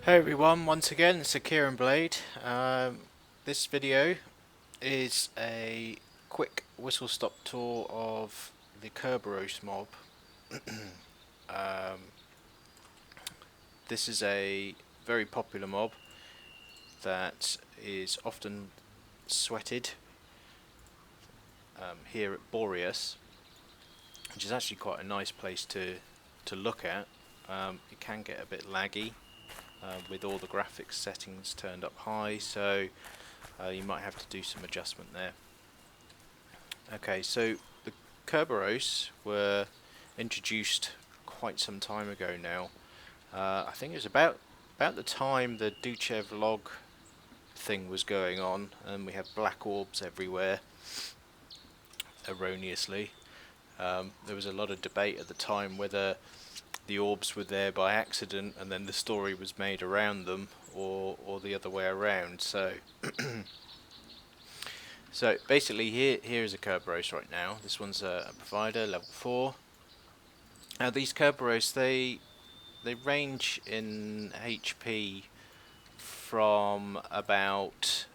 Hey everyone, once again it's Akira and Blade. This video is a quick whistle-stop tour of the Kerberos mob. um, this is a very popular mob that is often sweated here at Boreas, which is actually quite a nice place to look at. It can get a bit laggy with all the graphics settings turned up high, so you might have to do some adjustment there. Okay, so the Kerberos were introduced quite some time ago now. I think it was about the time the Duchev log thing was going on, and we had black orbs everywhere, erroneously. There was a lot of debate at the time whether the orbs were there by accident and then the story was made around them, or the other way around. So so basically here is a Kerberos right now. This one's a provider, level 4. Now these Kerberos, they range in HP from about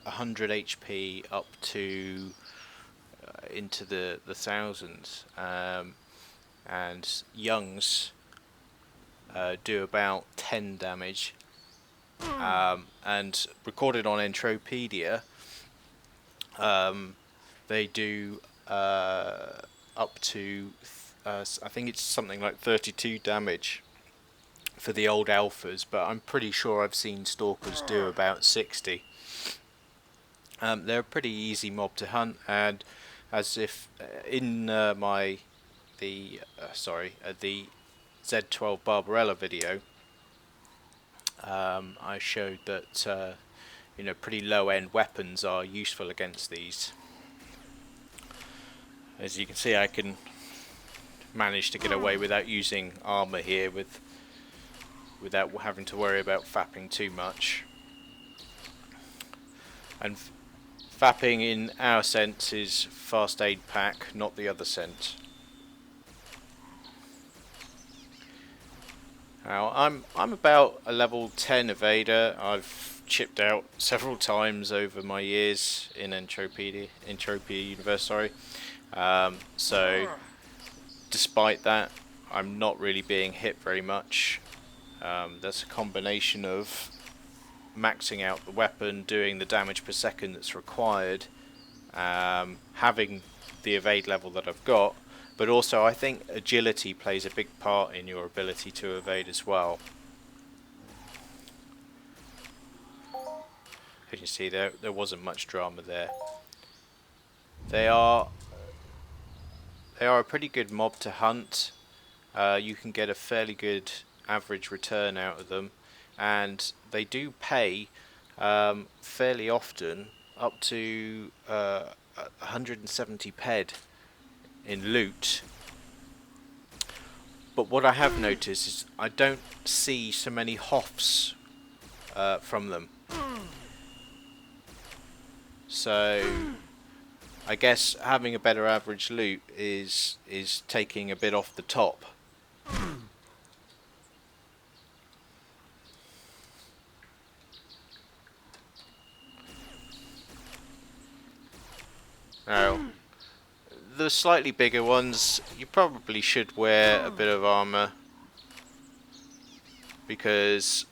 100 HP up to into the thousands, and youngs do about 10 damage, and recorded on Entropia, they do up to I think it's something like 32 damage for the old alphas, but I'm pretty sure I've seen stalkers do about 60. They're a pretty easy mob to hunt, and as if in the Z12 Barbarella video, I showed that pretty low end weapons are useful against these. As you can see, I can manage to get away without using armor here, without having to worry about fapping too much. And fapping in our sense is fast aid pack, not the other sense. Now I'm about a level 10 evader. I've chipped out several times over my years in Entropia Universe. Sorry. So despite that, I'm not really being hit very much. That's a combination of maxing out the weapon, doing the damage per second that's required, having the evade level that I've got, but also I think agility plays a big part in your ability to evade as well. As you see, there wasn't much drama there. They are a pretty good mob to hunt. You can get a fairly good average return out of them, and they do pay fairly often, up to 170 ped in loot. But what I have noticed is I don't see so many hoffs from them. So I guess having a better average loot is taking a bit off the top. Now, the slightly bigger ones, you probably should wear a bit of armor, because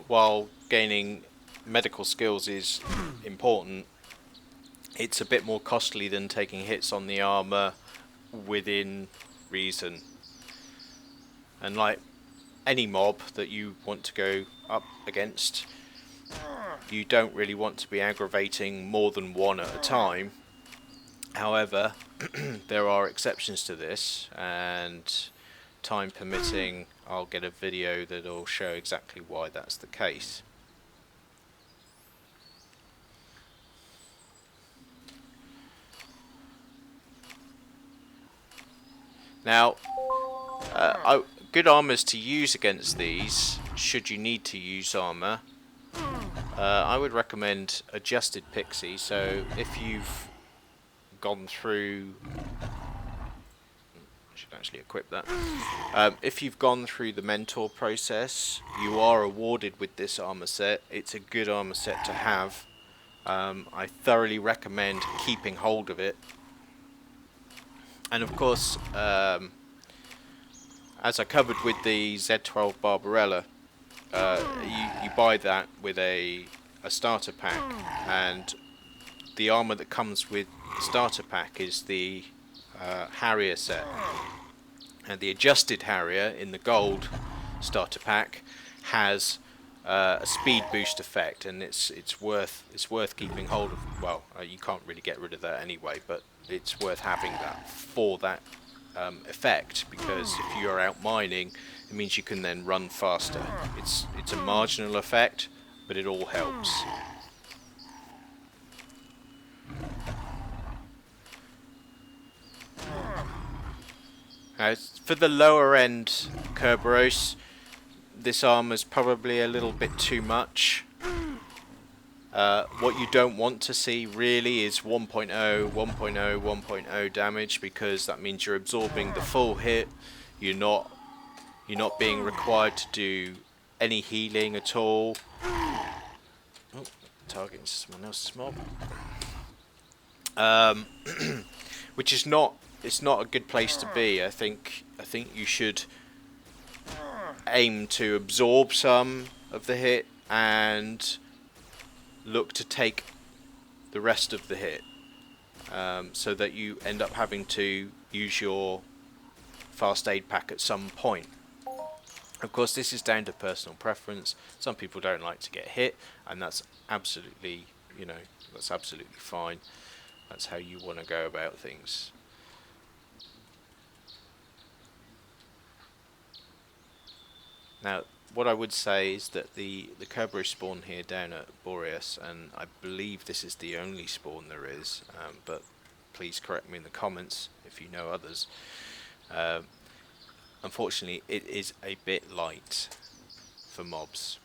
while gaining medical skills is important, it's a bit more costly than taking hits on the armor within reason. And like any mob that you want to go up against, you don't really want to be aggravating more than one at a time. However, there are exceptions to this, and time permitting, I'll get a video that'll show exactly why that's the case. Now, good armors to use against these, should you need to use armor, I would recommend adjusted pixie. So if you've gone through, should actually equip that. If you've gone through the mentor process, you are awarded with this armor set. It's a good armor set to have. I thoroughly recommend keeping hold of it. And of course, as I covered with the Z12 Barbarella, you buy that with a starter pack, and the armor that comes with the starter pack is the Harrier set, and the adjusted Harrier in the gold starter pack has a speed boost effect, and it's worth keeping hold of. Well, you can't really get rid of that anyway, but it's worth having that for that effect, because if you're out mining, it means you can then run faster. It's a marginal effect, but it all helps. For the lower end Kerberos, this armor's probably a little bit too much. What you don't want to see really is 1.0, 1.0, 1.0 damage, because that means you're absorbing the full hit. You're not being required to do any healing at all. Oh, targeting someone else's mob. Which is not. It's not a good place to be. I think you should aim to absorb some of the hit and look to take the rest of the hit, so that you end up having to use your fast aid pack at some point. Of course, this is down to personal preference. Some people don't like to get hit, and that's absolutely, that's absolutely fine. That's how you want to go about things. Now, what I would say is that the Kerberos spawn here down at Boreas, and I believe this is the only spawn there is, but please correct me in the comments if you know others. Unfortunately, it is a bit light for mobs.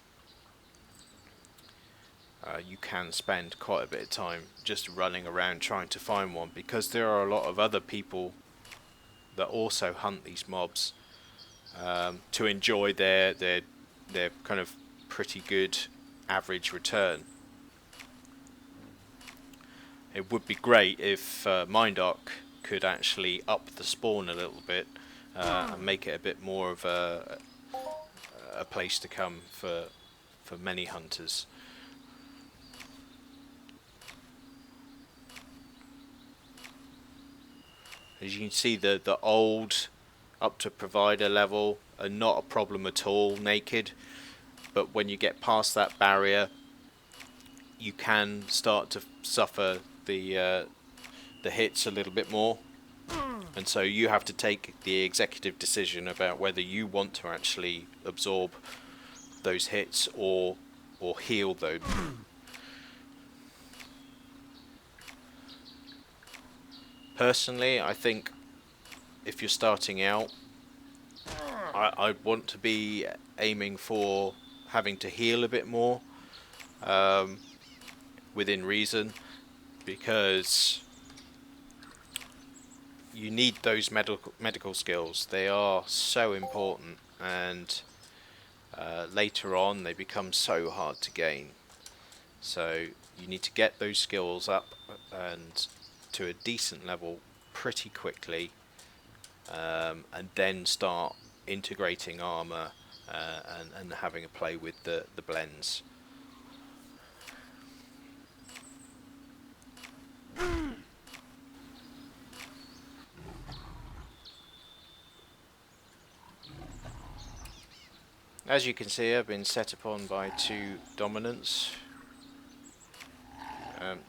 You can spend quite a bit of time just running around trying to find one, because there are a lot of other people that also hunt these mobs to enjoy their kind of pretty good average return. It would be great if Mindark could actually up the spawn a little bit and make it a bit more of a place to come for many hunters. As you can see, the old up to provider level are not a problem at all naked, but when you get past that barrier, you can start to suffer the hits a little bit more, and so you have to take the executive decision about whether you want to actually absorb those hits or heal them. Personally, I think if you're starting out, I want to be aiming for having to heal a bit more, within reason, because you need those medical skills. They are so important, and later on they become so hard to gain. So you need to get those skills up and to a decent level pretty quickly, and then start integrating armor and having a play with the blends. As you can see, I've been set upon by 2 dominants.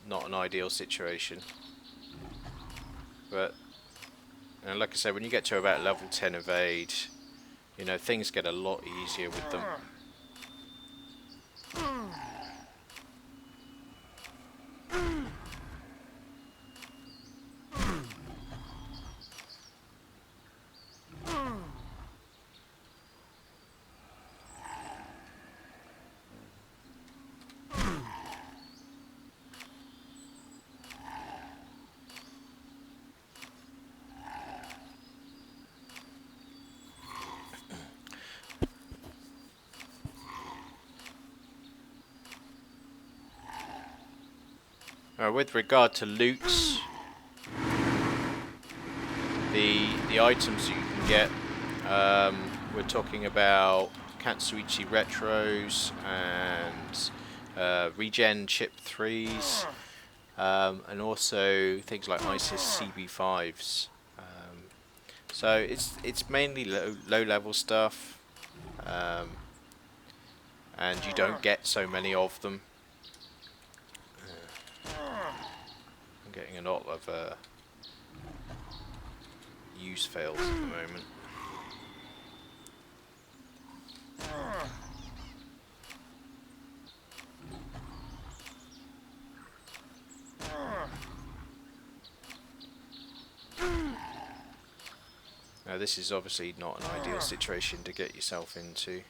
Not an ideal situation, but like I said, when you get to about level 10 evade, things get a lot easier with them. With regard to loots, the items you can get, we're talking about Katsuichi Retros and Regen Chip 3s, and also things like ISIS CB5s. So it's mainly low level stuff, and you don't get so many of them. I'm getting a lot of use fails at the moment. Now this is obviously not an ideal situation to get yourself into,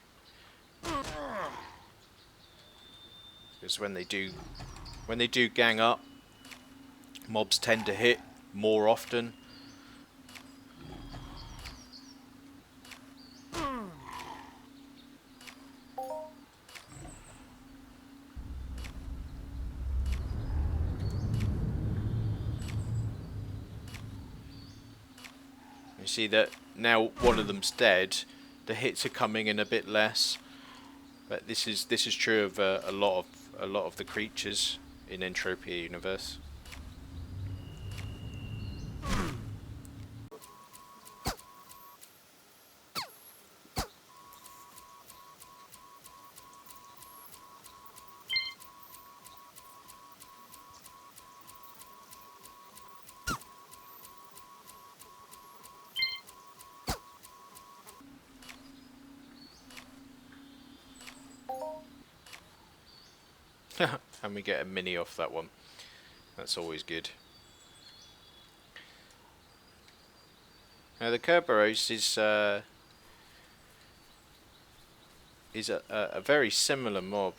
because when they do gang up, mobs tend to hit more often. You see that now one of them's dead. The hits are coming in a bit less, but this is true of a lot of the creatures in Entropia Universe. And we get a mini off that one. That's always good. Now the Kerberos is a very similar mob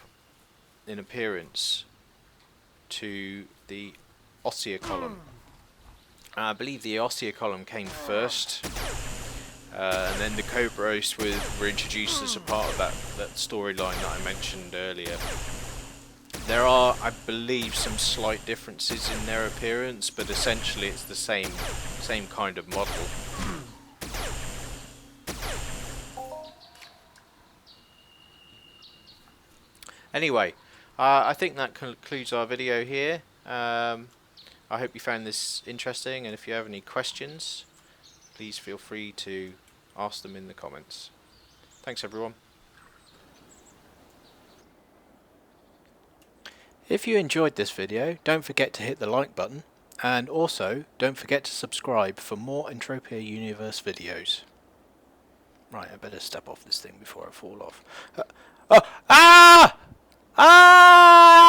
in appearance to the Ossia column. I believe the Ossia column came first, and then the Kerberos were introduced as a part of that storyline that I mentioned earlier. There are, I believe, some slight differences in their appearance, but essentially it's the same kind of model. Anyway, I think that concludes our video here. I hope you found this interesting, and if you have any questions, please feel free to ask them in the comments. Thanks everyone. If you enjoyed this video, don't forget to hit the like button, and also don't forget to subscribe for more Entropia Universe videos. Right, I better step off this thing before I fall off. Ah! Ah!